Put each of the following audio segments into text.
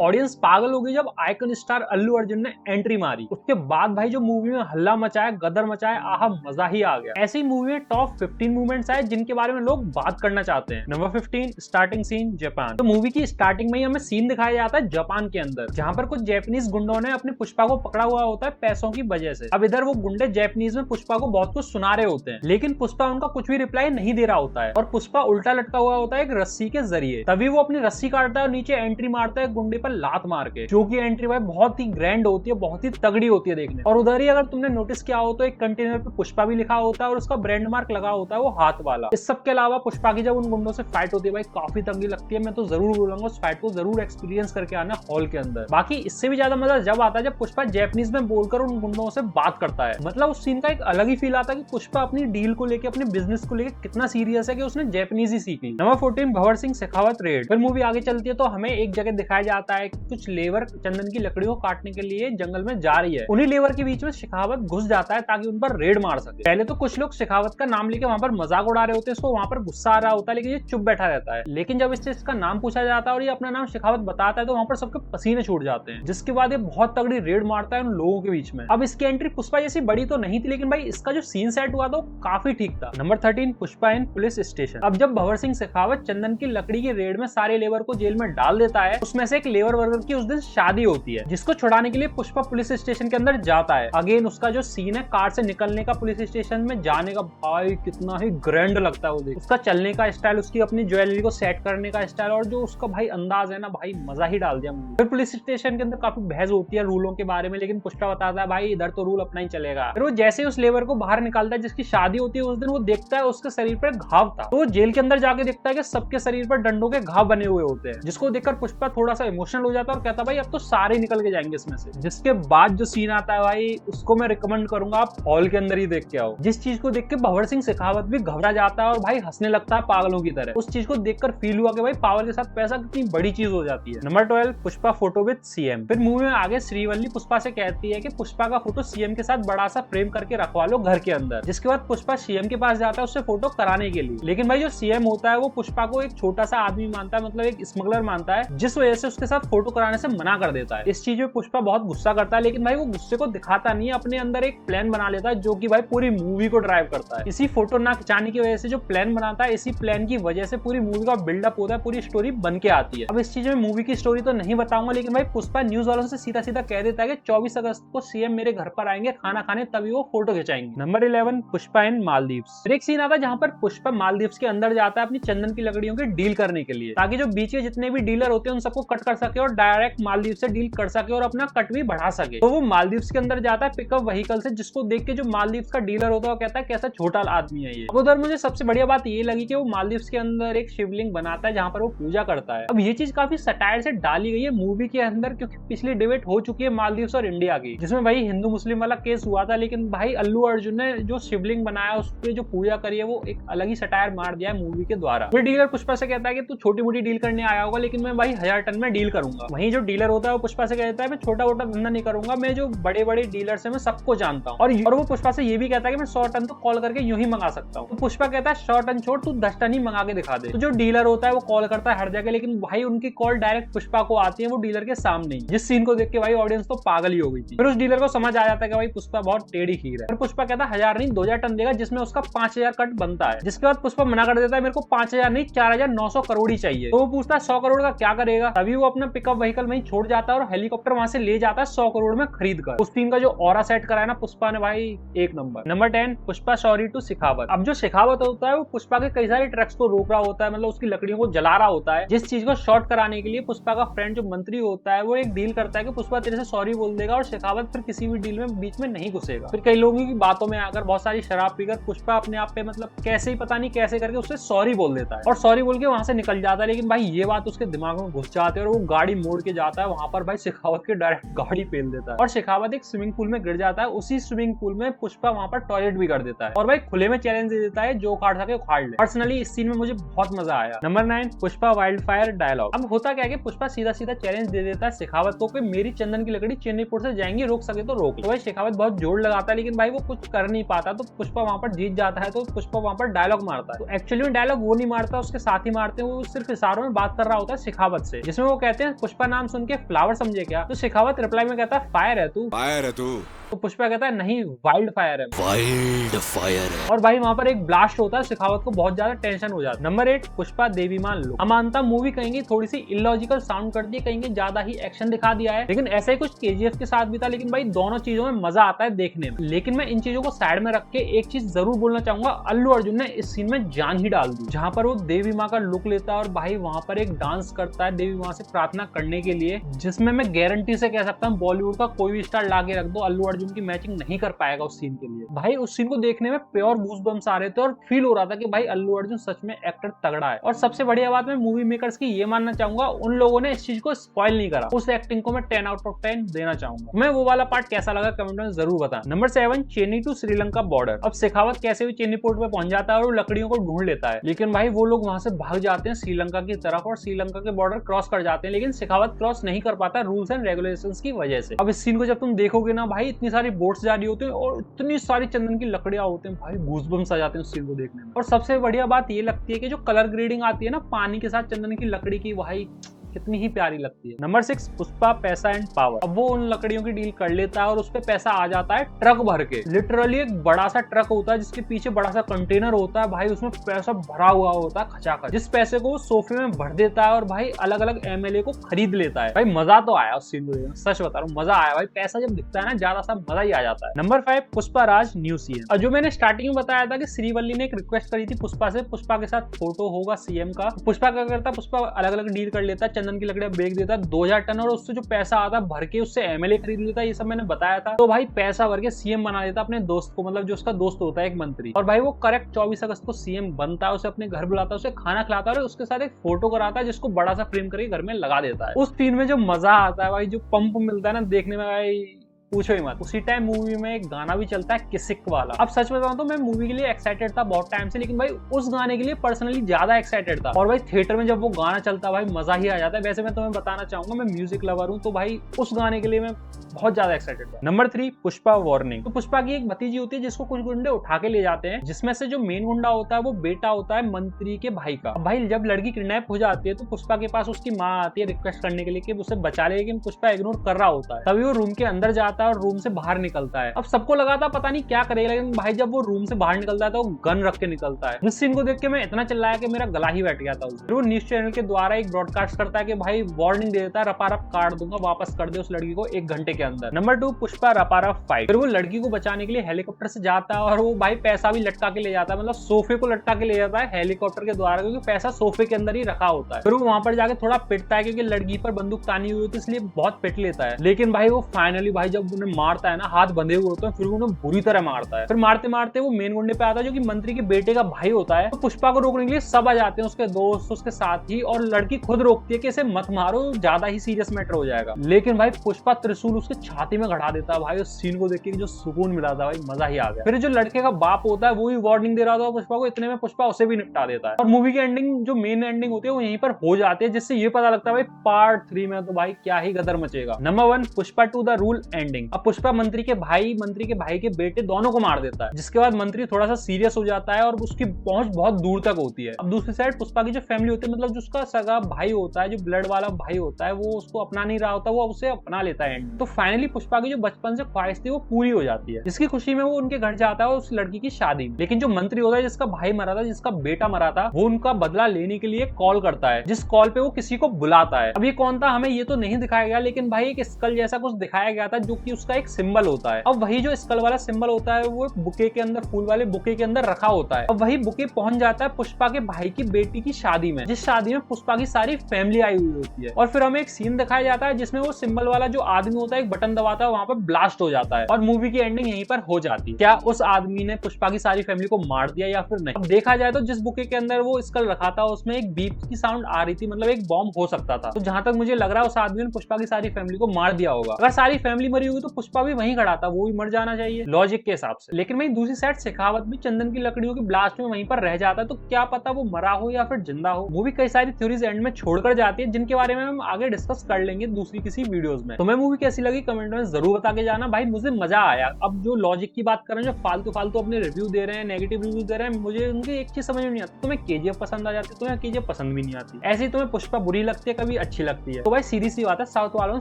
Audience पागल हो गई जब आइकन स्टार अल्लू अर्जुन ने एंट्री मारी। उसके बाद भाई जो मूवी में हल्ला मचाया, गदर मचाया, आहा मजा ही आ गया। ऐसी मूवी में टॉप 15 मूवमेंट्स आए जिनके बारे में लोग बात करना चाहते हैं। Number 15 starting scene Japan. तो मूवी की स्टार्टिंग में ही हमें सीन दिखाया जाता है जापान के अंदर, जहां पर कुछ जापानीज गुंडों ने अपने पुष्पा को पकड़ा हुआ होता है पैसों की वजह से। अब इधर वो गुंडे जापानीज में पुष्पा को बहुत कुछ सुना रहे होते हैं, लेकिन पुष्पा उनका कुछ भी रिप्लाई नहीं दे रहा होता है और पुष्पा उल्टा लटका हुआ होता है एक रस्सी के जरिए। तभी वो अपनी रस्सी काटता है और नीचे एंट्री मारता है गुंडे पर लात मार के, जो की एंट्री भाई बहुत ही ग्रैंड होती है, बहुत ही तगड़ी होती है देखने। और उधर ही अगर तुमने नोटिस किया हो तो एक कंटेनर पे पुष्पा भी लिखा होता है और उसका ब्रांड मार्क लगा होता है वो हाथ वाला। इस सब के अलावा पुष्पा की जब उन गुंडों से फाइट होती है भाई काफी तंगी लगती है। मैं तो जरूर बोलूंगा उस फाइट को जरूर एक्सपीरियंस करके आना हॉल के अंदर। बाकी इससे भी ज्यादा मजा जब आता है जब पुष्पा जापानीज में बोलकर उन गुंडों से बात करता है। मतलब उस सीन का एक अलग ही फील आता है कि पुष्पा अपनी डील को लेकर, अपने बिजनेस को लेकर कितना सीरियस है कि उसने जापानीज ही सीख ली। Number 14 Bhanwar Singh Shekhawat red. फिर मूवी आगे चलती है तो हमें एक जगह दिखाया जाता है कि कुछ लेबर चंदन की लकड़ियों को काटने के लिए जंगल में जा रही है। उन्हीं लेबर के बीच में शेखावत घुस जाता है ताकि उन पर रेड मार सके। पहले तो कुछ लोग शेखावत का नाम लेके वहां पर मजाक उड़ा रहे होते हैं, इसको वहां पर गुस्सा आ रहा होता है, लेकिन ये चुप बैठा रहता है। लेकिन जब इससे इसका नाम पूछा जाता है और ये अपना नाम शेखावत बताता है तो वहां पर सबके पसीने छूट जाते हैं, जिसके बाद ये बहुत तगड़ी रेड मारता है उन लोगों के बीच में। अब इसकी एंट्री पुष्पा जैसी बड़ी तो नहीं थी, लेकिन भाई इसका जो सीन सेट हुआ तो काफी ठीक था। नंबर 13 पुष्पा इन पुलिस स्टेशन। अब जब भंवर सिंह शेखावत चंदन की लकड़ी की रेड में सारे लेबर को जेल में डाल देता है, उसमें से एक लेबर वर्कर की उस दिन शादी होती है, जिसको छुड़ाने के लिए पुष्पा पुलिस स्टेशन के अंदर जाता है। अगेन उसका जो सीन है कार से निकलने का, पुलिस स्टेशन में जाने का, भाई कितना ही ग्रैंड लगता है वो देख। उसका चलने का स्टाइल, उसकी अपनी ज्वेलरी को सेट करने का स्टाइल और जो उसका भाई अंदाज है ना, भाई मजा ही डाल दिया मुझे। फिर पुलिस स्टेशन के अंदर काफी बहस होती है रूलों के बारे में, लेकिन पुष्पा बताता है भाई इधर तो रूल अपना ही चलेगा। फिर वो जैसे उस लेबर को बाहर निकालता है जिसकी शादी होती है, उस दिन वो देखता है उसके शरीर पर घाव था, तो वो जेल के अंदर जाके देखता है कि सबके शरीर पर डंडों के घाव बने हुए होते हैं, जिसको देखकर पुष्पा थोड़ा सा इमोशनल हो जाता है और कहता है भाई अब तो सारे निकल के जाएंगे इसमें से। जिसके बाद जो सीन आता है भाई उसको मैं रिकमेंड करूंगा आप हॉल के अंदर ही देख के आओ। जिस चीज को देख के भंवर सिंह शेखावत भी घबरा जाता है और भाई हंसने लगता है पागलों की तरह। उस चीज को देखकर फील हुआ कि भाई पावर के साथ पैसा कितनी बड़ी चीज हो जाती है। Number 12 Pushpa photo with CM. फिर मूवी में आगे श्रीवल्ली पुष्पा से कहती है कि पुष्पा का फोटो सीएम के साथ बड़ा सा फ्रेम करके रखवा लो घर के अंदर। जिसके बाद पुष्पा सीएम के पास जाता है उससे फोटो कराने के लिए, लेकिन भाई जो सीएम होता है वो पुष्पा को एक छोटा सा आदमी मानता है, मतलब एक स्मगलर मानता है, जिस वजह से उसके साथ फोटो कराने से मना कर देता है। इस चीज में पुष्पा बहुत गुस्सा करता है, लेकिन भाई वो गुस्से को दिखाता नहीं है, अपने अंदर एक प्लान बना लेता है जो कि भाई पूरी मूवी को ड्राइव करता है। इसी फोटो ना खिंचाने की वजह से जो प्लान बनाता है, इसी प्लान की वजह से पूरी मूवी का बिल्डअप होता है, पूरी स्टोरी बन के आती है। अब इस चीज में मूवी की स्टोरी तो नहीं बताऊंगा, लेकिन भाई पुष्पा न्यूज वालों से सीधा सीधा कह देता है कि 24 अगस्त को सीएम मेरे घर पर आएंगे खाना खाने, तभी वो फोटो खिंचाएंगे। नंबर 11 पुष्पा इन मालदीव्स। एक सीन आता है जहां पर पुष्पा मालदीव्स के अंदर जाता है अपनी चंदन की लकड़ियों की डील करने के लिए, ताकि जो बीच के जितने भी डीलर होते हैं उन सबको कट कर सके और डायरेक्ट मालदीव से डील कर सके और अपना कट भी बढ़ा सके। तो वो मालदीव्स के अंदर जाता है पिकअप व्हीकल से, जिसको देख के जो मालदीव्स का डीलर होता है वो कहता है कैसा छोटा आदमी है ये। अब उधर मुझे सबसे बढ़िया बात ये लगी कि वो मालदीव्स के अंदर एक शिवलिंग बनाता है जहां पर वो पूजा करता है। अब ये चीज काफी सटायर से डाली गई है मूवी के अंदर, क्योंकि पिछली डिबेट हो चुकी है मालदीव्स और इंडिया की, जिसमें भाई हिंदू मुस्लिम वाला केस हुआ था, लेकिन भाई अल्लू अर्जुन ने जो शिवलिंग बनाया उस पर जो पूजा करी है वो एक अलग ही सटायर मार दिया है मूवी के द्वारा। फिर डीलर पुष्पा से कहता है कि तू छोटी मोटी डील करने आया होगा, लेकिन मैं भाई 1000 टन में डील करूंगा। वहीं जो डीलर होता है वो पुष्पा से कहता है मैं छोटा मोटा धंधा नहीं करूंगा, मैं जो बड़े बड़े डीलर्स है मैं सबको जानता हूँ। और वो पुष्पा से ये भी कहता है कि मैं 100 टन तो कॉल करके यूं ही मंगा सकता हूँ। तो पुष्पा कहता है 100 टन छोड़, तू 10 टन ही मंगा के दिखा दे। तो जो डीलर होता है वो कॉल करता है हर जगह, लेकिन भाई उनकी कॉल डायरेक्ट पुष्पा को आती है, वो डीलर के सामने ही। जिस सीन को देख के भाई ऑडियंस तो पागल ही हो गई थी। फिर उस डीलर को समझ आ जाता है कि भाई पुष्पा बहुत टेढ़ी खीर है। फिर पुष्पा कहता है 1000 नहीं 2000 टन देगा, जिसमें उसका 5000 कट बनता है। जिसके बाद पुष्पा मना कर देता है मेरे को 5000 नहीं 4900 करोड़ ही चाहिए। तो वो पूछता है 100 करोड़ का क्या करेगा। तभी वो अपना पिकअप व्हीकल वहीं छोड़ जाता है और हेलीकॉप्टर वहां से ले जाता है 100 करोड़ में खरीद कर। उस सीन का जो ऑरा सेट कराया ना पुष्पा ने भाई एक number. Number 10 Pushpa sorry to Shekhawat. अब जो शेखावत होता है वो पुष्पा के कई सारे ट्रक्स को रोक रहा होता है, मतलब उसकी लकड़ियों को जला रहा होता है, जिस चीज को शॉर्ट कराने के लिए पुष्पा का फ्रेंड जो मंत्री होता है वो एक डील करता है कि पुष्पा तेरे से सॉरी बोल देगा और शेखावत फिर किसी भी डील में बीच में नहीं घुसेगा। फिर कई लोगों की बातों में आकर बहुत सारी शराब पीकर पुष्पा अपने आप पे मतलब कैसे ही पता नहीं कैसे करके उससे सॉरी बोल देता है और सॉरी बोल के वहां से निकल जाता है। लेकिन भाई ये बात उसके दिमाग में घुस जाती है और वो गाड़ी मोड़ के जाता है, वहां पर भाई शेखावत के डायरेक्ट गाड़ी पेल देता है और शेखावत एक स्विमिंग पूल में गिर जाता है। उसी स्विमिंग पूल में पुष्पा वहां पर टॉयलेट भी कर देता है और भाई खुले में चैलेंज दे देता है जो उखाड़ सके उखाड़ ले। पर्सनली इस सीन में मुझे बहुत मजा आया। Number 9 Pushpa wild fire dialogue. अब होता क्या है कि पुष्पा सीधा सीधा चैलेंज दे देता है शेखावत को कि मेरी चंदन की लकड़ी चेन्नई पोर्ट से जाएंगी, रोक सके तो रोक। तो भाई शेखावत बहुत जोर लगाता है, लेकिन भाई वो कुछ कर नहीं पाता, तो पुष्पा वहां पर जीत जाता है। तो पुष्पा वहां पर डायलॉग मारता है, तो एक्चुअली में डायलॉग वो नहीं मारता, उसके साथ ही मारते हैं, वो सिर्फ इशारों में बात कर रहा होता है शेखावत से, जिसमें वो कहते हैं ने पुष्पा नाम सुन के फ्लावर समझे क्या? तो शेखावत रिप्लाई में कहता है फायर है तू। तो पुष्पा कहता है नहीं वाइल्ड फायर है। वाइल्ड फायर है। और भाई वहां पर एक ब्लास्ट होता है, शेखावत को बहुत ज्यादा टेंशन हो जाता है। नंबर 8 पुष्पा देवी मान लो। अमानता मूवी कहेंगे थोड़ी सी इलॉजिकल साउंड करती है, कहेंगे ज्यादा ही एक्शन दिखा दिया है, लेकिन ऐसा ही कुछ केजीएफ के साथ भी था। लेकिन भाई दोनों चीजों में मजा आता है देखने में। लेकिन मैं इन चीजों को साइड में रख के एक चीज जरूर बोलना चाहूंगा, अल्लू अर्जुन ने इस सीन में जान ही डाल दी, जहां पर वो देवी माँ का लुक लेता है और भाई वहां पर एक डांस करता है देवी माँ से प्रार्थना करने के लिए, जिसमें मैं गारंटी से कह सकता हूँ बॉलीवुड का कोई भी स्टार लाके रख दो, अल्लू अर्जुन की मैचिंग नहीं कर पाएगा उस सीन के लिए। भाई उस सीन को देखने में प्योर गूज़बम्स आ रहे थे और फील हो रहा था कि भाई अल्लू अर्जुन सच में एक्टर तगड़ा है। और सबसे बढ़िया बात मैं मूवी मेकर्स की ये मानना चाहूंगा, उन लोगों ने इस चीज को स्पॉइल नहीं करा, उस एक्टिंग को मैं 10 आउट ऑफ 10 देना चाहूंगा। मैं वो वाला पार्ट कैसा लगा कमेंट में जरूर बता। Number 7 Chennai to Sri Lanka border. अब शेखावत कैसे भी चेन्नई पोर्ट पे पहुंच जाता है और लकड़ियों को ढूंढ लेता है, लेकिन भाई वो लोग वहां से भाग जाते हैं श्रीलंका की तरफ और श्रीलंका के बॉर्डर क्रॉस कर जाते हैं, लेकिन शेखावत क्रॉस नहीं कर पाता रूल्स एंड रेगुलेशंस की वजह से। अब इस सीन को जब तुम देखोगे ना भाई, इतनी सारी बोट्स जा रही होती है और इतनी सारी चंदन की लकड़ियां होते हैं, भाई गूज़बम्स आ जाते हैं उस सीन को देखने में। और सबसे बढ़िया बात ये लगती है कि जो कलर ग्रेडिंग आती है ना पानी के साथ चंदन की लकड़ी की, भाई कितनी ही प्यारी लगती है। नंबर 6 पुष्पा पैसा एंड पावर। अब वो उन लकड़ियों की डील कर लेता है और उस पे पैसा आ जाता है ट्रक भर के। लिटरली एक बड़ा सा ट्रक होता है जिसके पीछे बड़ा सा कंटेनर होता है, भाई उसमें पैसा भरा हुआ होता है खचाखच, जिस पैसे को वो सोफे में भर देता है और भाई अलग अलग एमएलए को खरीद लेता है। भाई मजा तो आया उस सीन को देखने, सच बता रहा हूँ मजा आया भाई, पैसा जब दिखता है ना ज्यादा सा मजा ही आ जाता है। Number 5 Pushpa Raj new CM. और जो मैंने स्टार्टिंग में बताया था कि श्रीवल्ली ने एक रिक्वेस्ट करी थी पुष्पा से, पुष्पा के साथ फोटो होगा सीएम का। पुष्पा क्या करता है, पुष्पा अलग अलग डील कर लेता है, चंदन की लकड़ियां बेच देता है 2000 टन और उससे जो पैसा आता है भर के उससे एमएलए खरीद लेता है, ये सब मैंने बताया था। तो भाई पैसा भर के सीएम बना लेता अपने दोस्त को, मतलब जो उसका दोस्त होता है एक मंत्री, और भाई वो करेक्ट 24 अगस्त को सीएम बनता है, उसे अपने घर बुलाता है, उसे खाना खिलाता है और उसके साथ एक फोटो कराता है जिसको बड़ा सा फ्रेम करके घर में लगा देता है। उस सीन में जो मजा आता है भाई, जो पंप मिलता है ना देखने में भाई पूछो ही मत। उसी टाइम मूवी में एक गाना भी चलता है किसिक वाला। अब सच बताऊं तो मैं मूवी के लिए एक्साइटेड था बहुत टाइम से, लेकिन भाई उस गाने के लिए पर्सनली ज्यादा एक्साइटेड था। और भाई थिएटर में जब वो गाना चलता है भाई मजा ही आ जाता है। वैसे मैं तुम्हें बताना चाहूंगा मैं म्यूजिक लवर हूं, तो भाई उस गाने के लिए मैं बहुत ज्यादा एक्साइटेड था। Number 3 Pushpa warning. तो पुष्पा की एक भतीजी होती है जिसको कुछ गुंडे उठा के ले जाते हैं, जिसमें से जो मेन गुंडा होता है वो बेटा होता है मंत्री के भाई का। भाई जब लड़की किडनैप हो जाती है तो पुष्पा के पास उसकी माँ आती है रिक्वेस्ट करने के लिए कि उसे बचा ले, लेकिन पुष्पा इग्नोर कर रहा होता है। तभी वो रूम के अंदर जाता है और रूम से बाहर निकलता है। अब सबको लगा था पता नहीं क्या करेगा, लेकिन भाई जब वो रूम से बाहर निकलता है तो वो गन रख के निकलता है। इस सीन को देख के मैं इतना चिल्लाया कि मेरा गला ही बैठ गया था। फिर वो न्यूज चैनल के द्वारा एक ब्रॉडकास्ट करता है कि भाई वार्निंग दे देता है, रपारप काट दूंगा, वापस कर दे उस लड़की को 1 घंटे के अंदर। नंबर 2 पुष्पा रपारप फाइट। फिर वो लड़की को बचाने के लिए हेलीकॉप्टर से जाता है और वो भाई पैसा भी लटका के ले जाता है, मतलब सोफे को लटका के ले जाता है हेलीकॉप्टर के द्वारा, क्योंकि पैसा सोफे के अंदर ही रखा होता है। फिर वो वहां पर जाके थोड़ा पिटता है क्योंकि लड़की पर बंदूक तानी हुई होती है, इसलिए बहुत पिट लेता है। लेकिन भाई वो फाइनली भाई जब उन्हें मारता है ना, हाथ बंधे हुए होते हैं, फिर उन्हें बुरी तरह मारता है। फिर मारते मारते वो मेन गुंडे पे आता है जो कि मंत्री के बेटे का भाई होता है। तो पुष्पा को रोकने के लिए सब आ जाते हैं, उसके दोस्त उसके साथी, और लड़की खुद रोकती है कि इसे मत मारो, ज्यादा ही सीरियस मैटर हो जाएगा। लेकिन भाई पुष्पा त्रिशूल उसके छाती में गड़ा देता है। भाई उस सीन को देख के जो सुकून मिला था भाई मजा ही आ गया। फिर जो लड़के का बाप होता है वो भी वार्निंग दे रहा था पुष्पा को, इतने में पुष्पा उसे भी निपटा देता है। और मूवी की एंडिंग जो मेन एंडिंग होती है वो यहीं पर हो जाती है, जिससे ये पता लगता है भाई पार्ट 3 में तो भाई क्या ही गदर मचेगा। Number 1 Pushpa 2 the rule ending. अब पुष्पा मंत्री के भाई के बेटे दोनों को मार देता है, जिसके बाद मंत्री थोड़ा सा सीरियस हो जाता है और उसकी पहुंच बहुत दूर तक होती है। अब दूसरी साइड पुष्पा की जो फैमिली होती है, मतलब जो उसका सगा भाई होता है, जो ब्लड वाला भाई होता है, वो उसको अपना नहीं रहा होता, वो उसे अपना लेता है। तो फाइनली पुष्पा की जो बचपन से ख्वाहिश थी वो पूरी हो जाती है, जिसकी खुशी में वो उनके घर जाता है उस लड़की की शादी में। लेकिन जो मंत्री होता है जिसका भाई मरा था, जिसका बेटा मरा था, वो उनका बदला लेने के लिए कॉल करता है, जिस कॉल पे वो किसी को बुलाता है। अब ये कौन था हमें ये तो नहीं दिखाया गया, लेकिन भाई एक स्कल जैसा कुछ दिखाया गया था जो कि उसका एक सिंबल होता है। अब वही जो स्कल वाला सिंबल होता है वो बुके के अंदर, फूल वाले बुके के अंदर रखा होता है। अब वही बुके पहुंच जाता है पुष्पा के भाई की बेटी की शादी में, जिस शादी में पुष्पा की सारी फैमिली आई हुई होती है। और फिर हमें एक सीन दिखाया जाता है जिसमें वो सिंबल वाला जो आदमी होता है एक बटन दबाता है, वहां पर ब्लास्ट हो जाता है और मूवी की एंडिंग यहीं पर हो जाती है। क्या उस आदमी ने पुष्पा की सारी फैमिली को मार दिया या फिर नहीं? अब देखा जाए तो जिस बुके के अंदर वो स्कल रखा था उसमें एक बीप की साउंड आ रही थी, मतलब एक बॉम्ब हो सकता था। तो जहां तक मुझे लग रहा है उस आदमी ने पुष्पा की सारी फैमिली को मार दिया होगा। अगर सारी फैमिली मरी होगी हुई तो पुष्पा भी वहीं खड़ा था, वो भी मर जाना चाहिए लॉजिक के हिसाब से। लेकिन वहीं दूसरी साइड शेखावत भी चंदन की लकड़ियों की ब्लास्ट में वहीं पर रह जाता है, तो क्या पता वो मरा हो या फिर जिंदा हो। मूवी कई सारी थ्योरीज एंड में छोड़कर जाती है, जिनके बारे में हम आगे डिस्कस कर लेंगे दूसरी किसी वीडियोस में। तुम्हें मूवी कैसी लगी कमेंट में जरूर बता के जाना। भाई मुझे मजा आया। अब जो लॉजिक की बात कर रहे हैं, जो फालतू फालतू अपने रिव्यू दे रहे हैं, नेगेटिव रिव्यू दे रहे हैं, मुझे उनकी एक चीज समझ में नहीं आती। तुम्हें केजीएफ पसंद आ जाती है, तुम्हें केजीएफ पसंद भी नहीं आती। ऐसे ही तुम्हें पुष्पा बुरी लगती है, कभी अच्छी लगती है। तो भाई सीधी सी बात है, साउथ वालों ने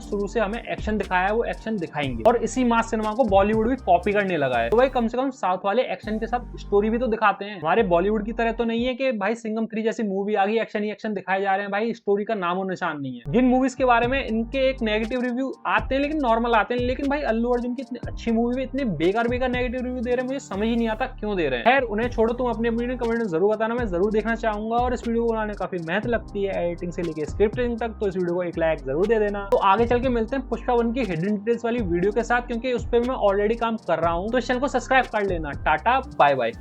शुरू से हमें एक्शन दिखाया है, वो एक्शन दिखाएंगे और इसी मास सिनेमा को बॉलीवुड भी कॉपी करने लगा है। तो भाई कम से कम साउथ वाले एक्शन के साथ स्टोरी भी तो दिखाते हैं। हमारे बॉलीवुड की तरह तो नहीं है कि भाई सिंघम 3 जैसी मूवी आ गई, एक्शन ही एक्शन दिखाए जा रहे हैं, भाई स्टोरी का नामो निशान नहीं है। जिन मूवीज के बारे में इनके एक नेगेटिव रिव्यू आते हैं, लेकिन नॉर्मल आते हैं, लेकिन भाई अल्लू अर्जुन की इतनी अच्छी मूवी में इतने बेकार नेगेटिव रिव्यू दे रहे हैं, मुझे समझ ही नहीं आता क्यों दे रहे हैं। खैर उन्हें छोड़ो, तुम अपनी अपनी कमेंट में जरूर बताना, मैं जरूर देखना चाहूंगा। और इस वीडियो को बनाने काफी मेहनत लगती है, एडिटिंग से लेकर स्क्रिप्टिंग तक, तो इस वीडियो को एक लाइक जरूर दे देना। तो आगे चल के मिलते हैं पुष्पा 1 की हिडन डिटेल्स वाली वीडियो के साथ, क्योंकि उस पर मैं ऑलरेडी काम कर रहा हूँ, तो इस चैनल को सब्सक्राइब कर लेना। Tata bye bye.